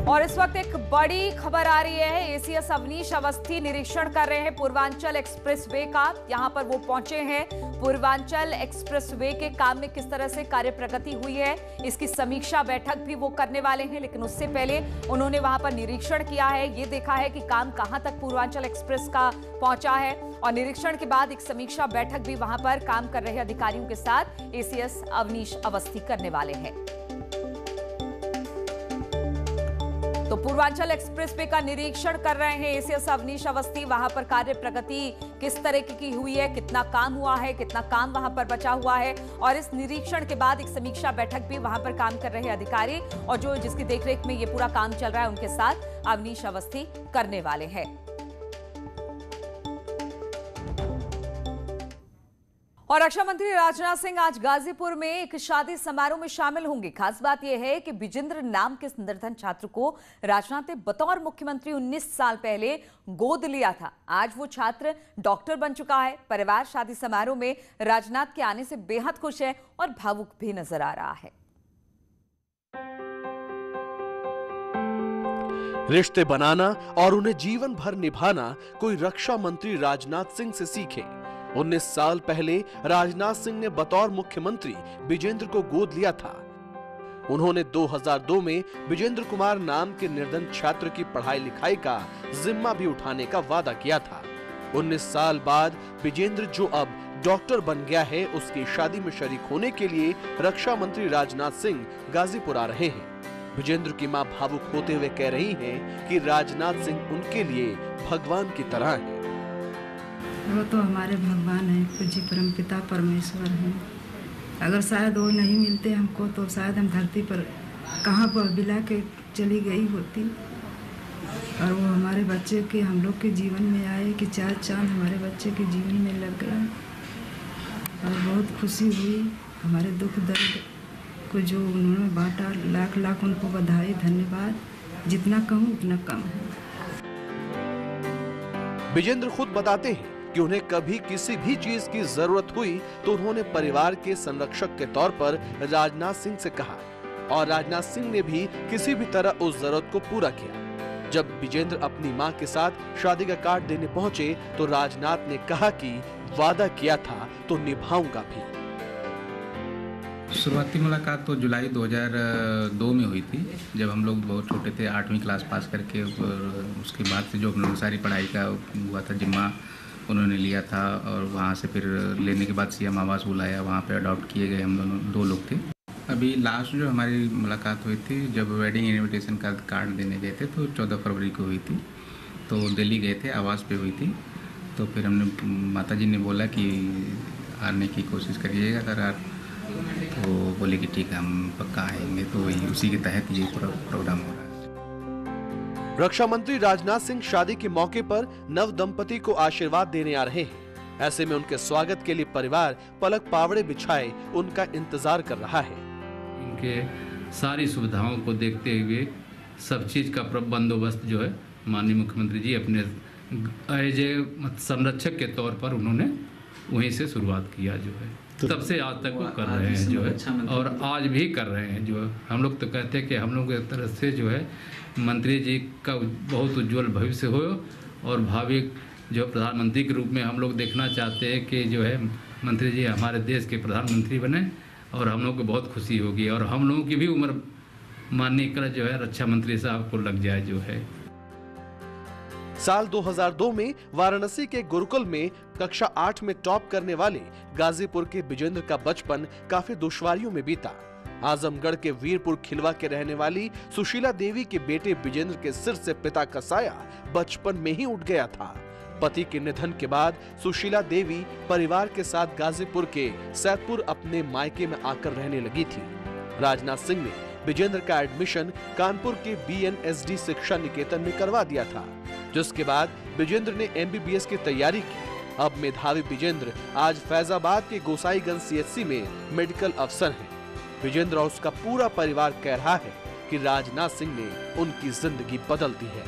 और इस वक्त एक बड़ी खबर आ रही है। एसीएस अवनीश अवस्थी निरीक्षण कर रहे हैं पूर्वांचल एक्सप्रेसवे का। यहां पर वो पहुंचे हैं। पूर्वांचल एक्सप्रेसवे के काम में किस तरह से कार्य प्रगति हुई है, इसकी समीक्षा बैठक भी वो करने वाले हैं। लेकिन उससे पहले उन्होंने वहां पर निरीक्षण किया है, ये देखा है कि काम कहां तक पूर्वांचल एक्सप्रेस का पहुंचा है। और निरीक्षण के बाद एक समीक्षा बैठक भी वहां पर काम कर रहे अधिकारियों के साथ एसीएस अवनीश अवस्थी करने वाले हैं। तो पूर्वांचल एक्सप्रेसवे का निरीक्षण कर रहे हैं एसीएस अवनीश अवस्थी। वहां पर कार्य प्रगति किस तरह की हुई है, कितना काम हुआ है, कितना काम वहां पर बचा हुआ है। और इस निरीक्षण के बाद एक समीक्षा बैठक भी वहां पर काम कर रहे अधिकारी और जिसकी देखरेख में ये पूरा काम चल रहा है उनके साथ अवनीश अवस्थी करने वाले हैं। और रक्षा मंत्री राजनाथ सिंह आज गाजीपुर में एक शादी समारोह में शामिल होंगे। खास बात यह है कि विजेंद्र नाम के निर्धन छात्र को राजनाथ ने बतौर मुख्यमंत्री 19 साल पहले गोद लिया था। आज वो छात्र डॉक्टर बन चुका है। परिवार शादी समारोह में राजनाथ के आने से बेहद खुश है और भावुक भी नजर आ रहा है। रिश्ते बनाना और उन्हें जीवन भर निभाना कोई रक्षा मंत्री राजनाथ सिंह से सीखे। 19 साल पहले राजनाथ सिंह ने बतौर मुख्यमंत्री विजेंद्र को गोद लिया था। उन्होंने 2002 में विजेंद्र कुमार नाम के निर्धन छात्र की पढ़ाई लिखाई का जिम्मा भी उठाने का वादा किया था। 19 साल बाद विजेंद्र जो अब डॉक्टर बन गया है, उसकी शादी में शरीक होने के लिए रक्षा मंत्री राजनाथ सिंह गाजीपुर आ रहे हैं। विजेंद्र की मां भावुक होते हुए कह रही हैं कि राजनाथ सिंह उनके लिए भगवान की तरह हैं। वो तो हमारे भगवान हैं, पूज्य परमपिता परमेश्वर हैं। अगर शायद वो नहीं मिलते हमको तो शायद हम धरती पर कहाँ पर बिला के चली गई होती। और वो हमारे बच्चे के, हम लोग के जीवन में आए कि 4 चांद हमारे बच्चे के जीवन में लग गया। और बहुत खुशी हुई। हमारे दुख दर्द को जो उन्होंने बांटा, लाख लाख उनको बधाई, धन्यवाद। जितना कहूँ उतना कम है। विजेंद्र खुद बताते हैं कि उन्हें कभी किसी भी चीज की जरूरत हुई तो उन्होंने परिवार के संरक्षक के तौर पर राजनाथ सिंह से कहा और राजनाथ सिंह ने भी किसी भी तरह उस जरूरत को पूरा किया। जब विजेंद्र अपनी मां के साथ शादी का कार्ड देने पहुंचे तो राजनाथ ने कहा कि वादा किया था तो निभाऊंगा भी। शुरुआती मुलाकात तो जुलाई 2002 में हुई थी, जब हम लोग बहुत छोटे थे, 8वीं क्लास पास करके। उसके बाद से जो हम लोग सारी पढ़ाई का हुआ था जिम्मा उन्होंने लिया था। और वहाँ से फिर लेने के बाद सीएम आवास बुलाया, वहाँ पे अडॉप्ट किए गए। हम दोनों 2 लोग थे। अभी लास्ट जो हमारी मुलाकात हुई थी जब वेडिंग इनविटेशन का कार्ड देने गए थे तो 14 फरवरी को हुई थी। तो दिल्ली गए थे, आवास पे हुई थी। तो फिर हमने माताजी ने बोला कि आने की कोशिश करिएगा अगर आप, तो बोले कि ठीक है हम पक्का आएंगे। तो वही उसी के तहत ये पूरा प्रोग्राम हो रहा है। रक्षा मंत्री राजनाथ सिंह शादी के मौके पर नव दंपति को आशीर्वाद देने आ रहे हैं। ऐसे में उनके स्वागत के लिए परिवार पलक पावड़े बिछाए उनका इंतजार कर रहा है। इनके सारी सुविधाओं को देखते हुए सब चीज का बंदोबस्त जो है माननीय मुख्यमंत्री जी अपने एज ए संरक्षक के तौर पर उन्होंने वहीं से शुरुआत किया जो है। तब से आज तक वो कर रहे हैं जो है, और आज भी कर रहे हैं जो है। हम लोग तो कहते हैं कि हम लोग की तरफ से जो है मंत्री जी का बहुत उज्जवल भविष्य हो और भावी जो प्रधानमंत्री के रूप में हम लोग देखना चाहते हैं कि जो है मंत्री जी हमारे देश के प्रधानमंत्री बने और हम लोग को बहुत खुशी होगी। और हम लोगों की भी उम्र मानने कर जो है रक्षा मंत्री साहब को लग जाए जो है। साल 2002 में वाराणसी के गुरुकुल में कक्षा 8 में टॉप करने वाले गाजीपुर के विजेंद्र का बचपन काफी दुश्वारियों में बीता। आजमगढ़ के वीरपुर खिलवा के रहने वाली सुशीला देवी के बेटे विजेंद्र के सिर से पिता का साया बचपन में ही उठ गया था। पति के निधन के बाद सुशीला देवी परिवार के साथ गाजीपुर के सैदपुर अपने मायके में आकर रहने लगी थी। राजनाथ सिंह ने विजेंद्र का एडमिशन कानपुर के BNSD शिक्षा निकेतन में करवा दिया था, जिसके बाद विजेंद्र ने MBBS की तैयारी की। अब मेधावी विजेंद्र आज फैजाबाद के गोसाईगंज CHC में मेडिकल अफसर हैं। विजेंद्र और उसका पूरा परिवार कह रहा है कि राजनाथ सिंह ने उनकी जिंदगी बदल दी है।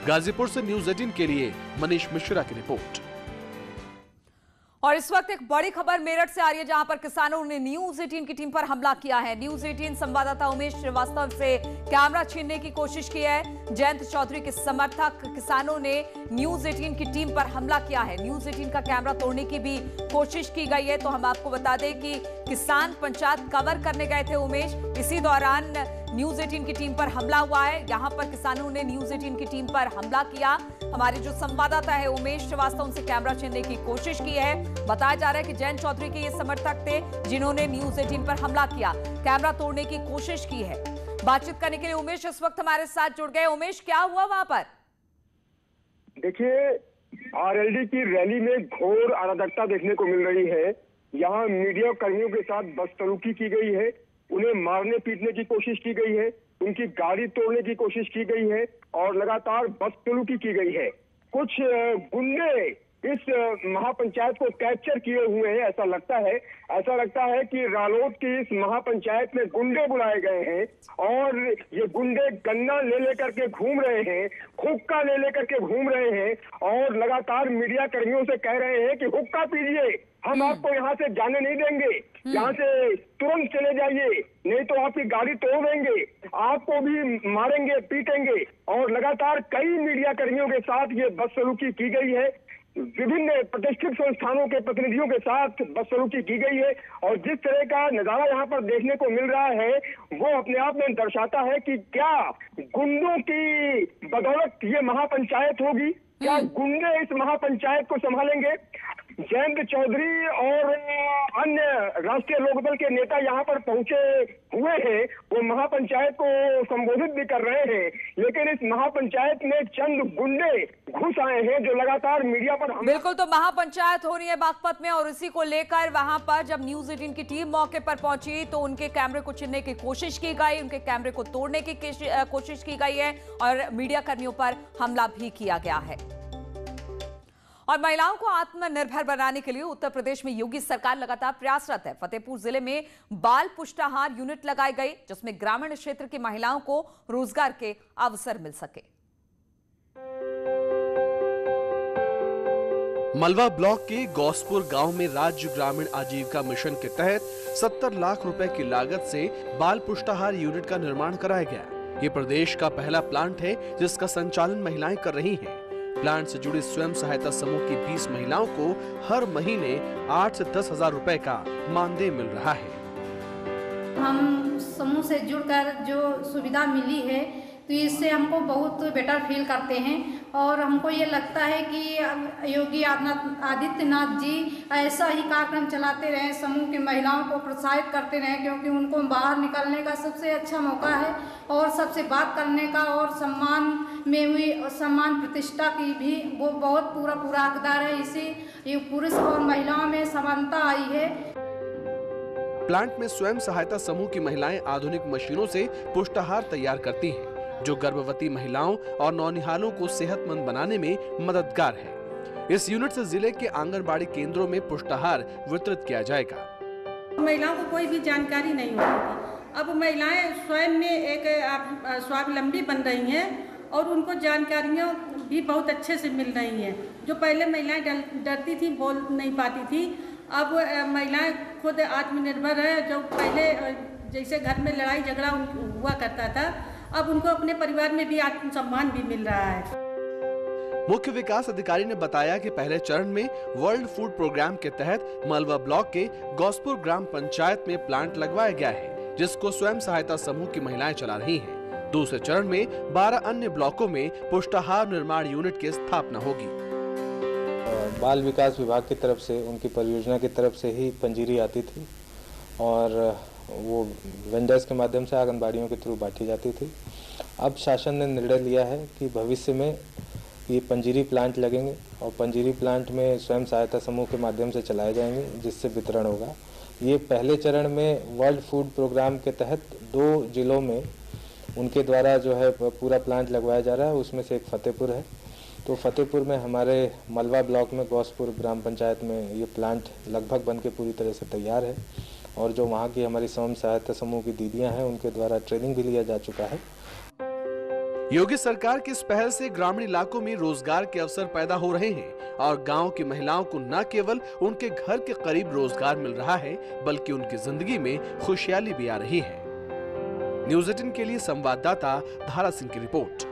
गाजीपुर से न्यूज़ 18 के लिए मनीष मिश्रा की रिपोर्ट। और इस वक्त एक बड़ी खबर मेरठ से आ रही है, जहां पर किसानों ने न्यूज 18 की टीम पर हमला किया है। न्यूज 18 संवाददाता उमेश श्रीवास्तव से कैमरा छीनने की कोशिश की है। जयंत चौधरी के समर्थक किसानों ने न्यूज 18 की टीम पर हमला किया है। न्यूज 18 का कैमरा तोड़ने की भी कोशिश की गई है। तो हम आपको बता दें कि किसान पंचायत कवर करने गए थे उमेश, इसी दौरान न्यूज 18 की टीम पर हमला हुआ है। यहां पर किसानों ने न्यूज 18 की टीम पर हमला किया। हमारे जो संवाददाता है उमेश श्रीवास्तव, उनसे कैमरा छीनने की कोशिश की है। बताया जा रहा है कि जयंत चौधरी के ये समर्थक थे जिन्होंने न्यूज 18 पर हमला किया, कैमरा तोड़ने की कोशिश की है। बातचीत करने के लिए उमेश इस वक्त हमारे साथ जुड़ गए। उमेश, क्या हुआ वहां पर? देखिए, आरएलडी की रैली में घोर अराजकता देखने को मिल रही है। यहाँ मीडिया कर्मियों के साथ बदसलूकी की गई है, उन्हें मारने पीटने की कोशिश की गई है, उनकी गाड़ी तोड़ने की कोशिश की गई है और लगातार बदसलूकी की गई है। कुछ गुंडे इस महापंचायत को कैप्चर किए हुए हैं। ऐसा लगता है कि रालोद की इस महापंचायत में गुंडे बुलाए गए हैं और ये गुंडे गन्ना ले लेकर के घूम रहे हैं, हुक्का ले लेकर के घूम रहे हैं और लगातार मीडिया कर्मियों से कह रहे हैं कि हुक्का पीजिए, हम आपको यहाँ से जाने नहीं देंगे, यहाँ से तुरंत चले जाइए, नहीं तो आपकी गाड़ी तोड़ देंगे, आपको भी मारेंगे पीटेंगे। और लगातार कई मीडिया कर्मियों के साथ ये बदसलूकी की गई है। विभिन्न प्रतिष्ठित संस्थानों के प्रतिनिधियों के साथ बदसलूकी की गई है और जिस तरह का नजारा यहाँ पर देखने को मिल रहा है वो अपने आप में दर्शाता है कि क्या गुंडों की बदौलत ये महापंचायत होगी, क्या गुंडे इस महापंचायत को संभालेंगे। जयंत चौधरी और अन्य राष्ट्रीय लोकदल के नेता यहाँ पर पहुंचे हुए हैं, वो महापंचायत को संबोधित भी कर रहे हैं, लेकिन इस महापंचायत में चंद गुंडे घुस आए हैं जो लगातार मीडिया पर बिल्कुल। तो महापंचायत हो रही है बागपत में और इसी को लेकर वहां पर जब न्यूज 18 की टीम मौके पर पहुंची तो उनके कैमरे को छीनने की कोशिश की गई, उनके कैमरे को तोड़ने की कोशिश की गई है और मीडिया कर्मियों पर हमला भी किया गया है। और महिलाओं को आत्मनिर्भर बनाने के लिए उत्तर प्रदेश में योगी सरकार लगातार प्रयासरत है। फतेहपुर जिले में बाल पुष्टाहार यूनिट लगाई गई जिसमें ग्रामीण क्षेत्र की महिलाओं को रोजगार के अवसर मिल सके। मलवा ब्लॉक के गौसपुर गांव में राज्य ग्रामीण आजीविका मिशन के तहत 70 लाख रुपए की लागत से बाल पुष्टाहार यूनिट का निर्माण कराया गया। ये प्रदेश का पहला प्लांट है जिसका संचालन महिलाएं कर रही हैं। प्लांट से जुड़ी स्वयं सहायता समूह की 20 महिलाओं को हर महीने 8 से 10 हजार रुपए का मानदेय मिल रहा है। हम समूह से जुड़कर जो सुविधा मिली है तो इससे हमको बहुत बेटर फील करते हैं और हमको ये लगता है कि योगी आदित्यनाथ जी ऐसा ही कार्यक्रम चलाते रहें, समूह की महिलाओं को प्रोत्साहित करते रहें, क्योंकि उनको बाहर निकलने का सबसे अच्छा मौका है और सबसे बात करने का और सम्मान में हुई सम्मान प्रतिष्ठा की भी वो बहुत पूरा हकदार है। इसी ये पुरुष और महिलाओं में समानता आई है। प्लांट में स्वयं सहायता समूह की महिलाएं आधुनिक मशीनों से पुष्टाहार तैयार करती हैं जो गर्भवती महिलाओं और नौनिहालों को सेहतमंद बनाने में मददगार है। इस यूनिट से जिले के आंगनबाड़ी केंद्रों में पुष्टाहार वितरित किया जाएगा। महिलाओं को कोई भी जानकारी नहीं होती थी, अब महिलाएं स्वयं में एक स्वावलंबी बन रही हैं और उनको जानकारियाँ भी बहुत अच्छे से मिल रही हैं। जो पहले महिलाएं डरती थी, बोल नहीं पाती थी, अब महिलाएं खुद आत्मनिर्भर है। जो पहले जैसे घर में लड़ाई झगड़ा हुआ करता था, अब उनको अपने परिवार में भी आत्मसम्मान भी मिल रहा है। मुख्य विकास अधिकारी ने बताया कि पहले चरण में वर्ल्ड फूड प्रोग्राम के तहत मलवा ब्लॉक के गौसपुर ग्राम पंचायत में प्लांट लगवाया गया है जिसको स्वयं सहायता समूह की महिलाएं चला रही हैं। दूसरे चरण में 12 अन्य ब्लॉकों में पुष्टाहार निर्माण यूनिट की स्थापना होगी। बाल विकास विभाग की तरफ से उनकी परियोजना की तरफ से ही पंजीरी आती थी और वो वेंडर्स के माध्यम से आंगनबाड़ियों के थ्रू बांटी जाती थी। अब शासन ने निर्णय लिया है कि भविष्य में ये पंजीरी प्लांट लगेंगे और पंजीरी प्लांट में स्वयं सहायता समूह के माध्यम से चलाए जाएंगे जिससे वितरण होगा। ये पहले चरण में वर्ल्ड फूड प्रोग्राम के तहत 2 जिलों में उनके द्वारा जो है पूरा प्लांट लगवाया जा रहा है, उसमें से एक फतेहपुर है। तो फतेहपुर में हमारे मलवा ब्लॉक में गौसपुर ग्राम पंचायत में ये प्लांट लगभग बन के पूरी तरह से तैयार है और जो वहाँ की हमारी स्वयं सहायता समूह की दीदियाँ हैं उनके द्वारा ट्रेनिंग भी लिया जा चुका है। योगी सरकार की इस पहल से ग्रामीण इलाकों में रोजगार के अवसर पैदा हो रहे हैं और गांव की महिलाओं को न केवल उनके घर के करीब रोजगार मिल रहा है, बल्कि उनकी जिंदगी में खुशहाली भी आ रही है। न्यूज़ 18 के लिए संवाददाता धारा सिंह की रिपोर्ट।